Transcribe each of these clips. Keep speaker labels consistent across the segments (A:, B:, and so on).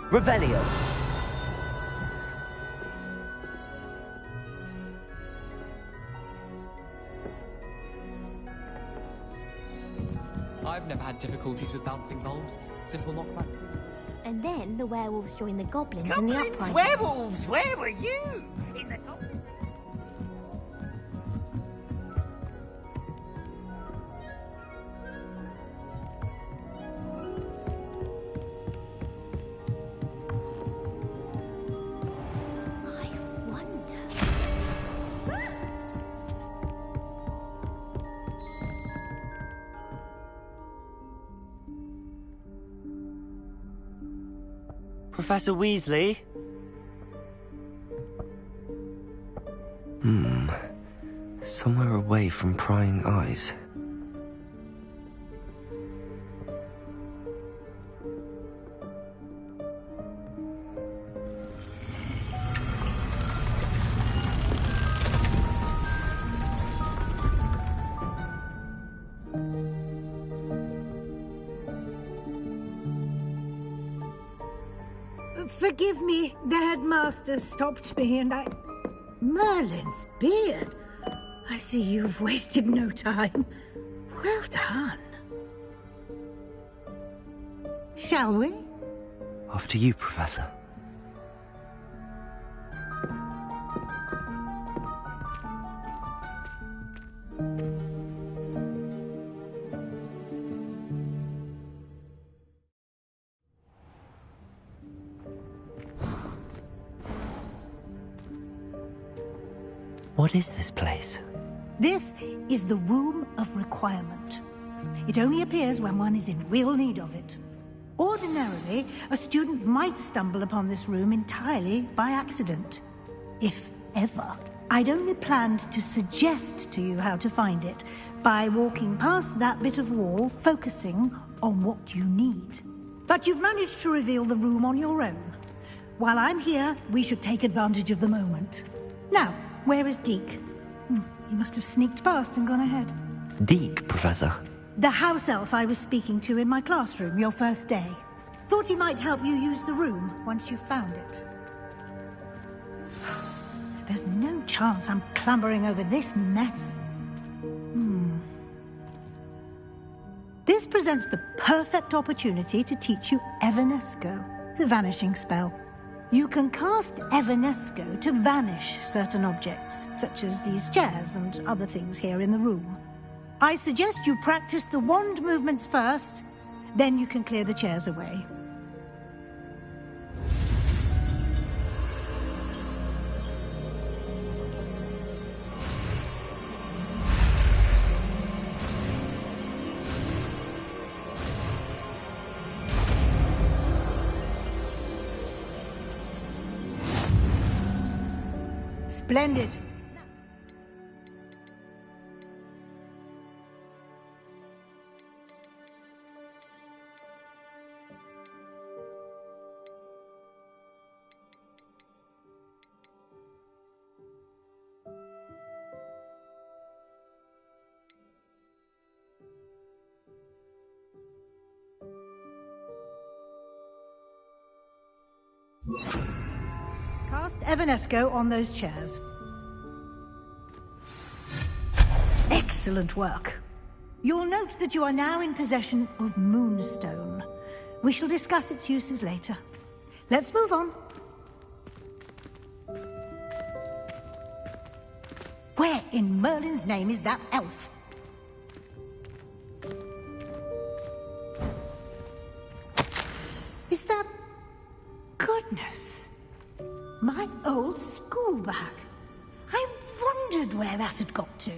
A: Revelio.
B: I've never had difficulties with bouncing bulbs. Simple knockback.
C: And then the werewolves joined the goblins in the
D: Goblins,
C: uprising.
D: werewolves, where were you? In the goblin...
C: I wonder.
A: Professor Weasley?
E: Somewhere away from prying eyes.
F: Forgive me, the headmaster stopped me and I... Merlin's beard! I see you've wasted no time. Well done. Shall we?
E: After you, Professor. What is this place?
F: This is the Room of Requirement. It only appears when one is in real need of it. Ordinarily, a student might stumble upon this room entirely by accident. If ever. I'd only planned to suggest to you how to find it by walking past that bit of wall, focusing on what you need. But you've managed to reveal the room on your own. While I'm here, we should take advantage of the moment. Now, where is Deke? He must have sneaked past and gone ahead.
E: Deke, Professor.
F: The house elf I was speaking to in my classroom your first day. Thought he might help you use the room once you found it. There's no chance I'm clambering over this mess. This presents the perfect opportunity to teach you Evanesco, the vanishing spell. You can cast Evanesco to vanish certain objects, such as these chairs and other things here in the room. I suggest you practice the wand movements first, then you can clear the chairs away. Splendid. Cast Evanesco on those chairs. Excellent work. You'll note that you are now in possession of Moonstone. We shall discuss its uses later. Let's move on. Where in Merlin's name is that elf? Is that... Goodness. My old school bag. I wondered where that had got to.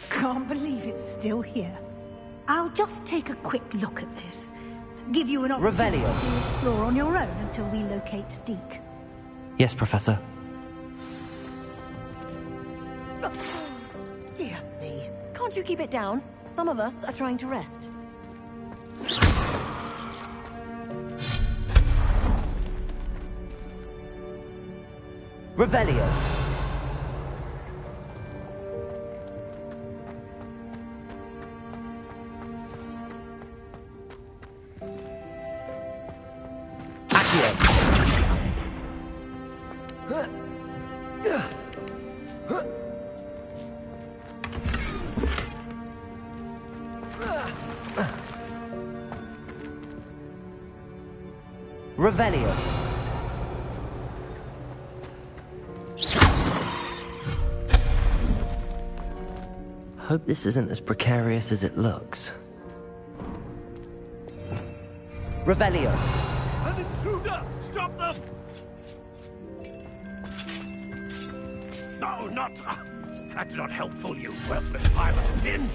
F: Can't believe it's still here. I'll just take a quick look at this. Give you an opportunity to explore on your own until we locate Deke.
E: Yes, Professor.
G: Dear me. Can't you keep it down? Some of us are trying to rest.
A: Revelio.
E: Revelio. Hope this isn't as precarious as it looks. Revelio.
D: An intruder! Stop them! No, not... That's not helpful, you worthless pile of tin!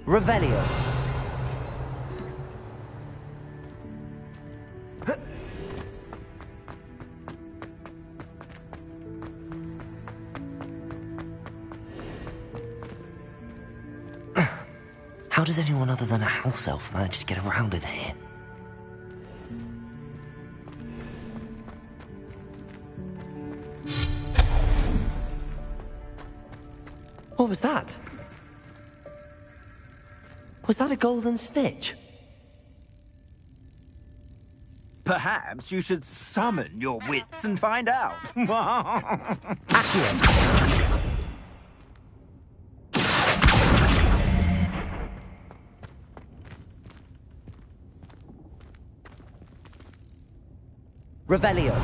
E: Revelio. How does anyone other than a house elf manage to get around in here? What was that? Was that a golden snitch?
H: Perhaps you should summon your wits and find out.
E: Accio. Revelio.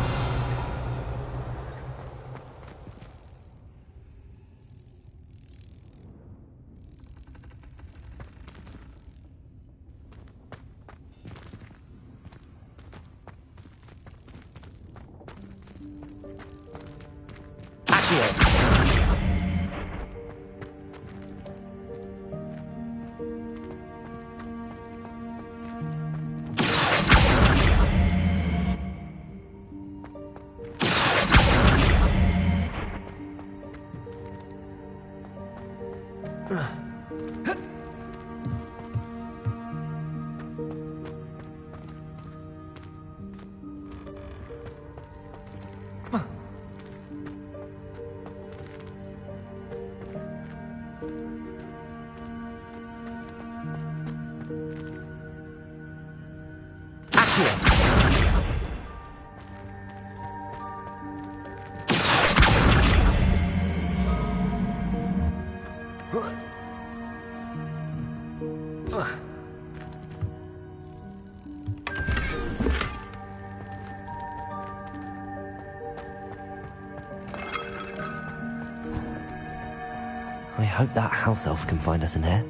E: I hope that house elf can find us in here.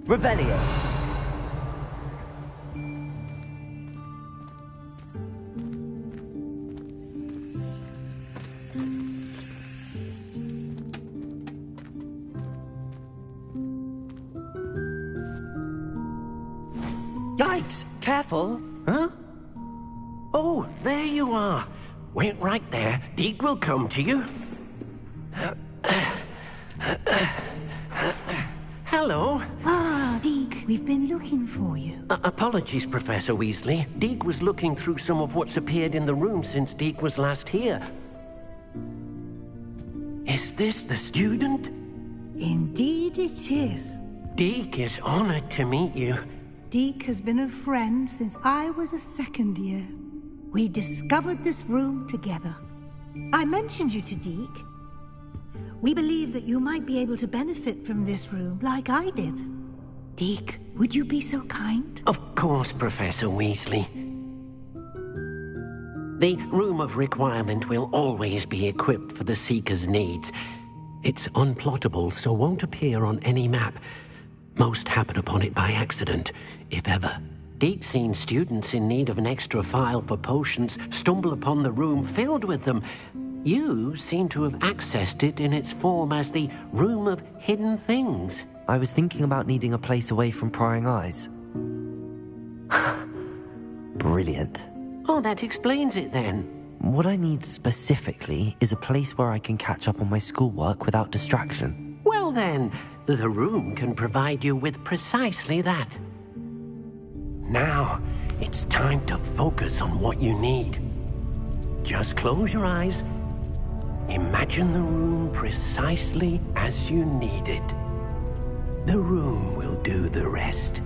E: Revelio.
I: Yikes! Careful!
J: Huh? Oh, there you are. Wait right there. Deke will come to you. Hello.
F: Ah, Deke, we've been looking for you.
J: Apologies, Professor Weasley. Deke was looking through some of what's appeared in the room since Deke was last here. Is this the student?
F: Indeed it is.
J: Deke is honored to meet you.
F: Deke has been a friend since I was a second year. We discovered this room together. I mentioned you to Deke. We believe that you might be able to benefit from this room like I did. Deke, would you be so kind?
J: Of course, Professor Weasley. The Room of Requirement will always be equipped for the Seeker's needs. It's unplottable, so won't appear on any map. Most happen upon it by accident, if ever. Deke's seen students in need of an extra file for potions stumble upon the room filled with them. You seem to have accessed it in its form as the Room of Hidden Things.
E: I was thinking about needing a place away from prying eyes. Brilliant.
J: Oh, that explains it then.
E: What I need specifically is a place where I can catch up on my schoolwork without distraction.
J: Well then, the room can provide you with precisely that. Now, it's time to focus on what you need. Just close your eyes Imagine the room precisely as you need it. The room will do the rest.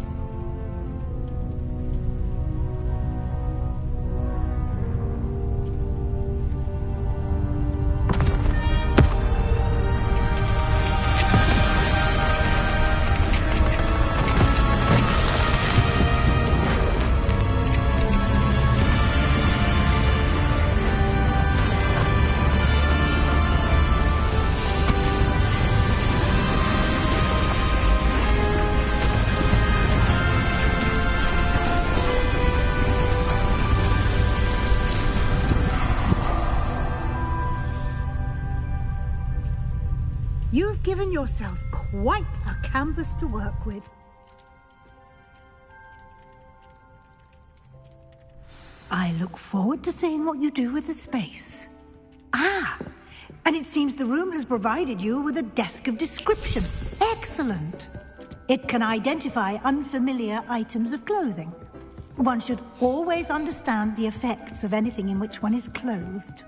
F: You've given yourself quite a canvas to work with. I look forward to seeing what you do with the space. Ah, and it seems the room has provided you with a desk of description. Excellent. It can identify unfamiliar items of clothing. One should always understand the effects of anything in which one is clothed.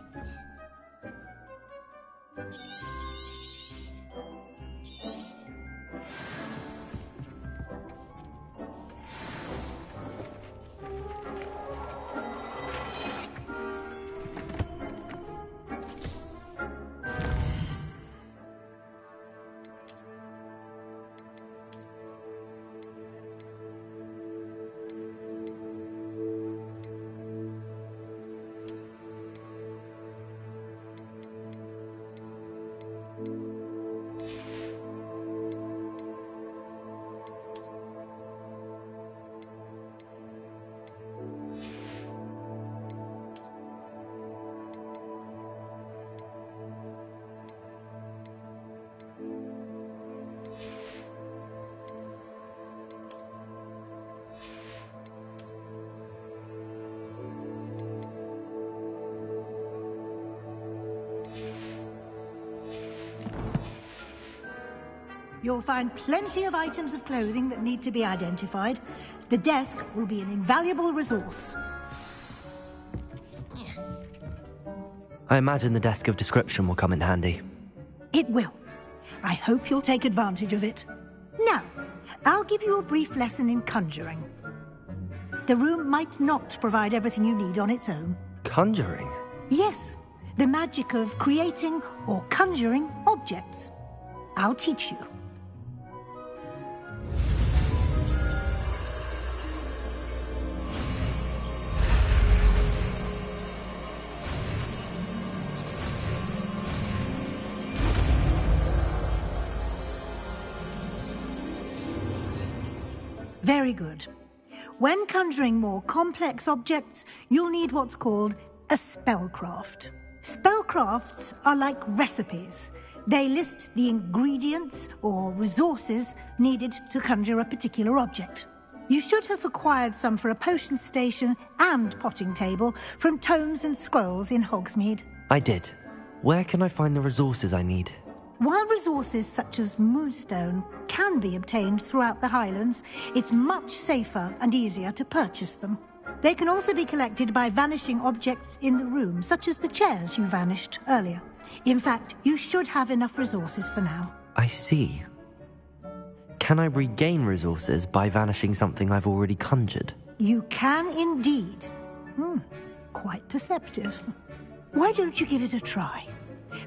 F: You'll find plenty of items of clothing that need to be identified. The desk will be an invaluable resource.
E: I imagine the desk of description will come in handy.
F: It will. I hope you'll take advantage of it. Now, I'll give you a brief lesson in conjuring. The room might not provide everything you need on its own.
E: Conjuring?
F: Yes, the magic of creating or conjuring objects. I'll teach you. Very good. When conjuring more complex objects, you'll need what's called a spellcraft. Spellcrafts are like recipes. They list the ingredients or resources needed to conjure a particular object. You should have acquired some for a potion station and potting table from tomes and scrolls in Hogsmeade.
E: I did. Where can I find the resources I need?
F: While resources such as moonstone can be obtained throughout the Highlands, it's much safer and easier to purchase them. They can also be collected by vanishing objects in the room, such as the chairs you vanished earlier. In fact, you should have enough resources for now.
E: I see. Can I regain resources by vanishing something I've already conjured?
F: You can indeed. Quite perceptive. Why don't you give it a try?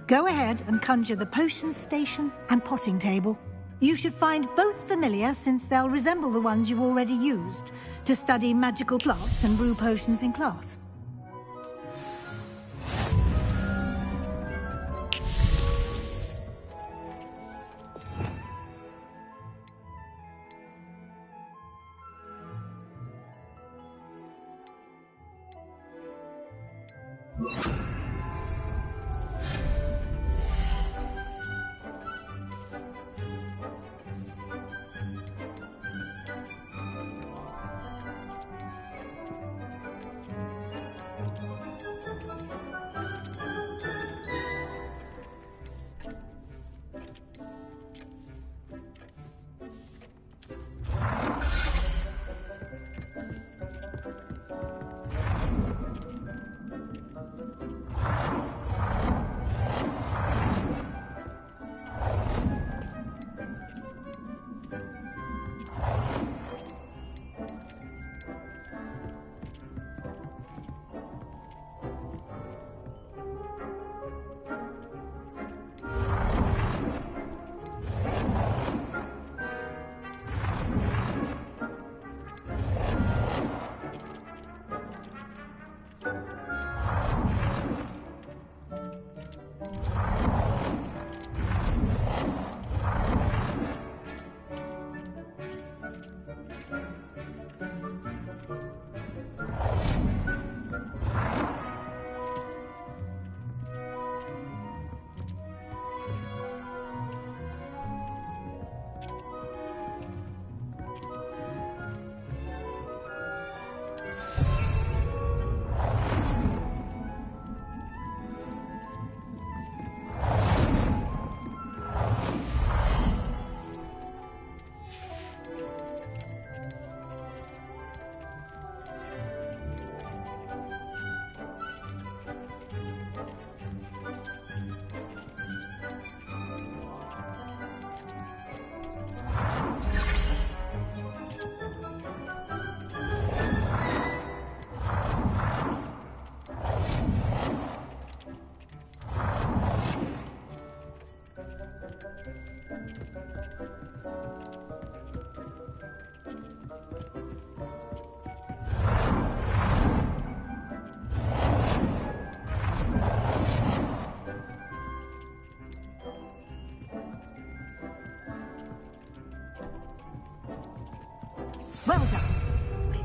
F: Go ahead and conjure the potion station and potting table. You should find both familiar, since they'll resemble the ones you've already used to study magical plants and brew potions in class.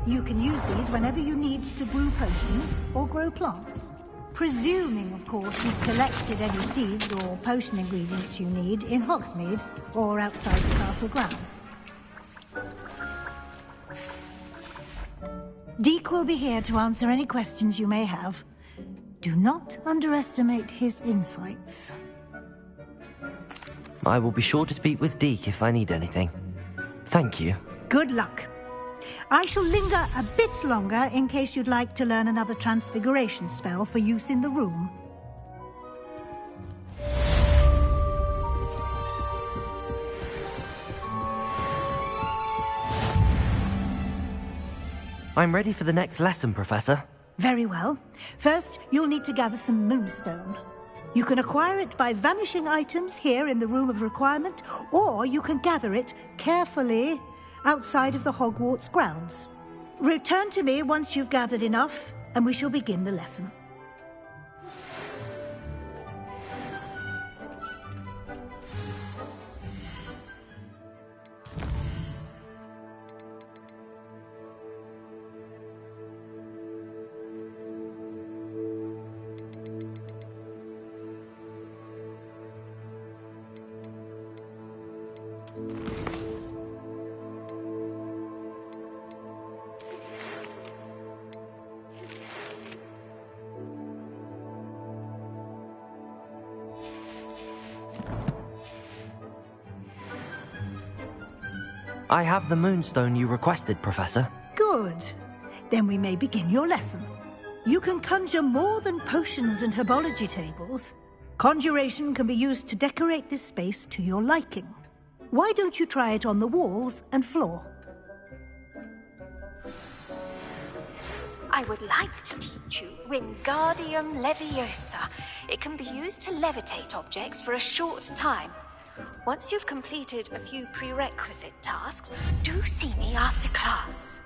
F: You can use these whenever you need to brew potions or grow plants. Presuming, of course, you've collected any seeds or potion ingredients you need in Hogsmeade or outside the castle grounds. Deke will be here to answer any questions you may have. Do not underestimate his insights.
E: I will be sure to speak with Deke if I need anything. Thank you.
F: Good luck. I shall linger a bit longer in case you'd like to learn another transfiguration spell for use in the room.
E: I'm ready for the next lesson, Professor.
F: Very well. First, you'll need to gather some moonstone. You can acquire it by vanishing items here in the Room of Requirement, or you can gather it carefully outside of the Hogwarts grounds. Return to me once you've gathered enough, and we shall begin the lesson.
E: I have the moonstone you requested, Professor.
F: Good. Then we may begin your lesson. You can conjure more than potions and herbology tables. Conjuration can be used to decorate this space to your liking. Why don't you try it on the walls and floor?
K: I would like to teach you Wingardium Leviosa. It can be used to levitate objects for a short time. Once you've completed a few prerequisite tasks, do see me after class.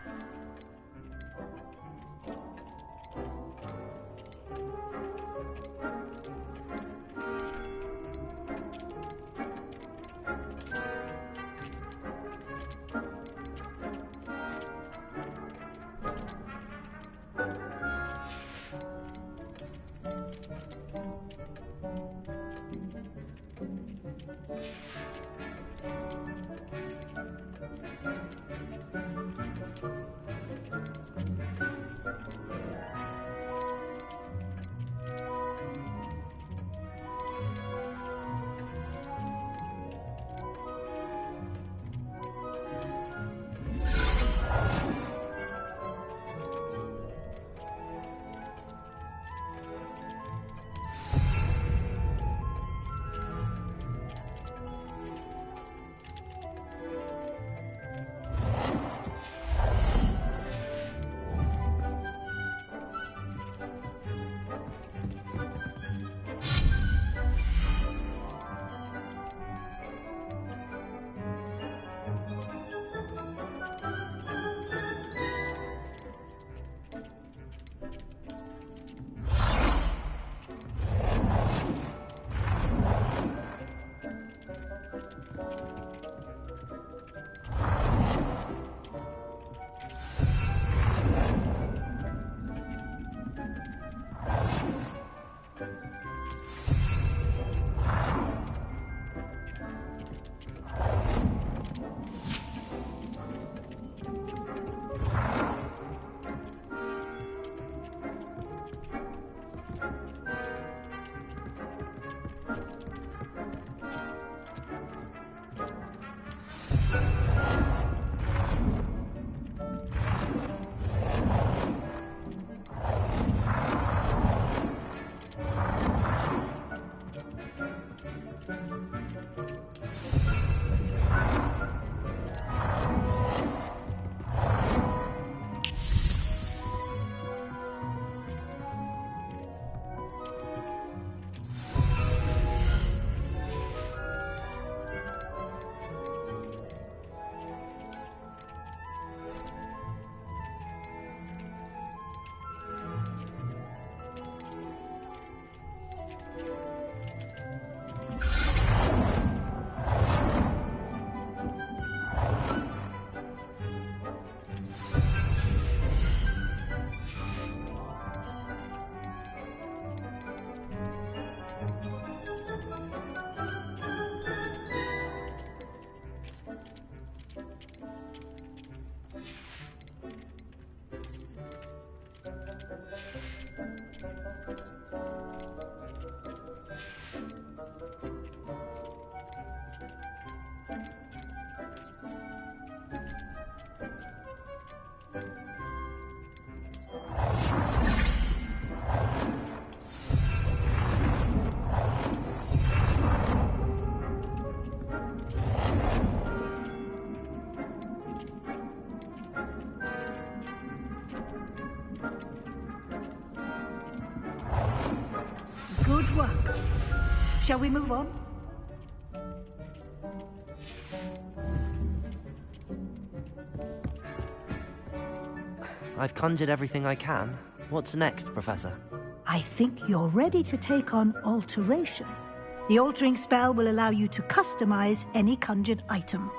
F: Good work. Shall we move on?
E: I've conjured everything I can. What's next, Professor?
F: I think you're ready to take on alteration. The altering spell will allow you to customize any conjured item.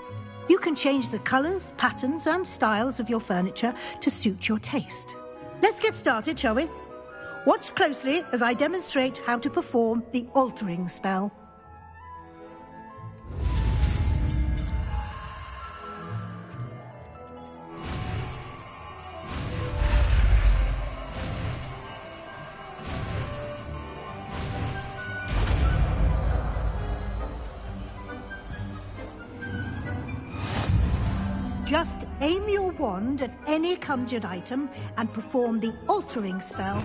F: You can change the colors, patterns, and styles of your furniture to suit your taste. Let's get started, shall we? Watch closely as I demonstrate how to perform the altering spell. Just aim your wand at any conjured item and perform the altering spell.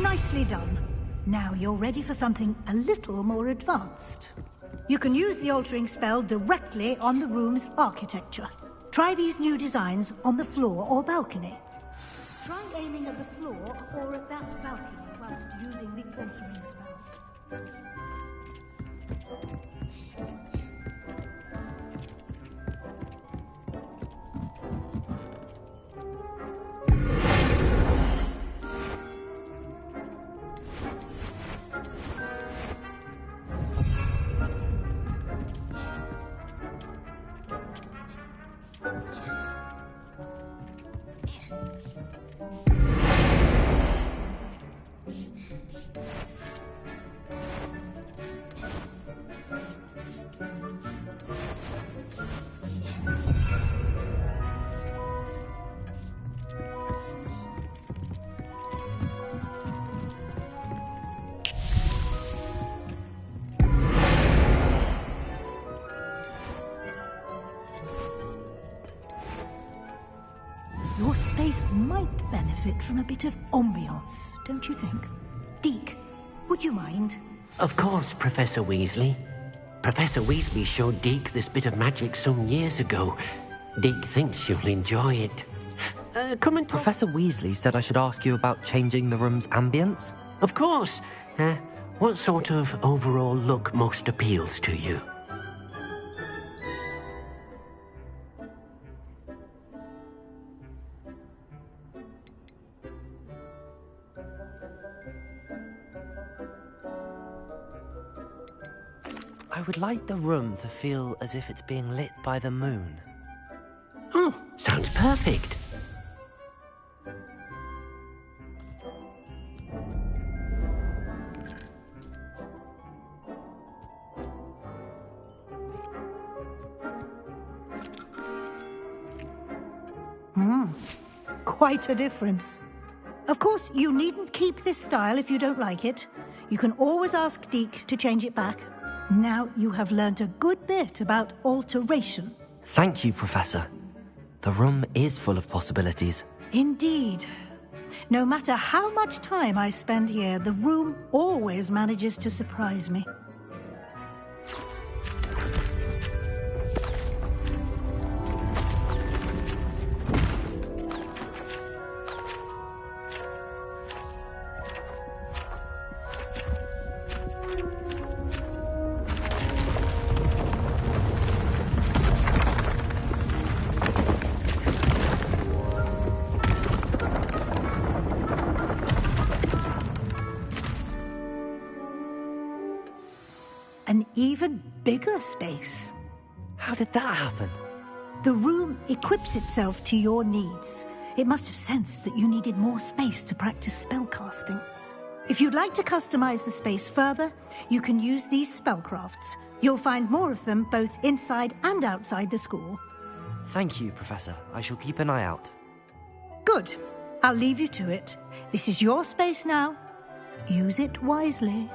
F: Nicely done. Now you're ready for something a little more advanced. You can use the altering spell directly on the room's architecture. Try these new designs on the floor or balcony. Try aiming at the floor or at that balcony whilst using the altering spell. Your space might benefit from a bit of ambiance, don't you think? Deke, would you mind?
J: Of course, Professor Weasley. Professor Weasley showed Deke this bit of magic some years ago. Deke thinks you'll enjoy it. Come and talk.
E: Professor Weasley said I should ask you about changing the room's ambience?
J: Of course. What sort of overall look most appeals to you?
E: I would like the room to feel as if it's being lit by the moon.
J: Oh, sounds perfect.
F: Quite a difference. Of course, you needn't keep this style if you don't like it. You can always ask Deke to change it back. Now you have learnt a good bit about alteration.
E: Thank you, Professor. The room is full of possibilities.
F: Indeed. No matter how much time I spend here, the room always manages to surprise me. An even bigger space.
E: How did that happen?
F: The room equips itself to your needs. It must have sensed that you needed more space to practice spellcasting. If you'd like to customize the space further, you can use these spellcrafts. You'll find more of them both inside and outside the school.
E: Thank you, Professor. I shall keep an eye out.
F: Good. I'll leave you to it. This is your space now. Use it wisely.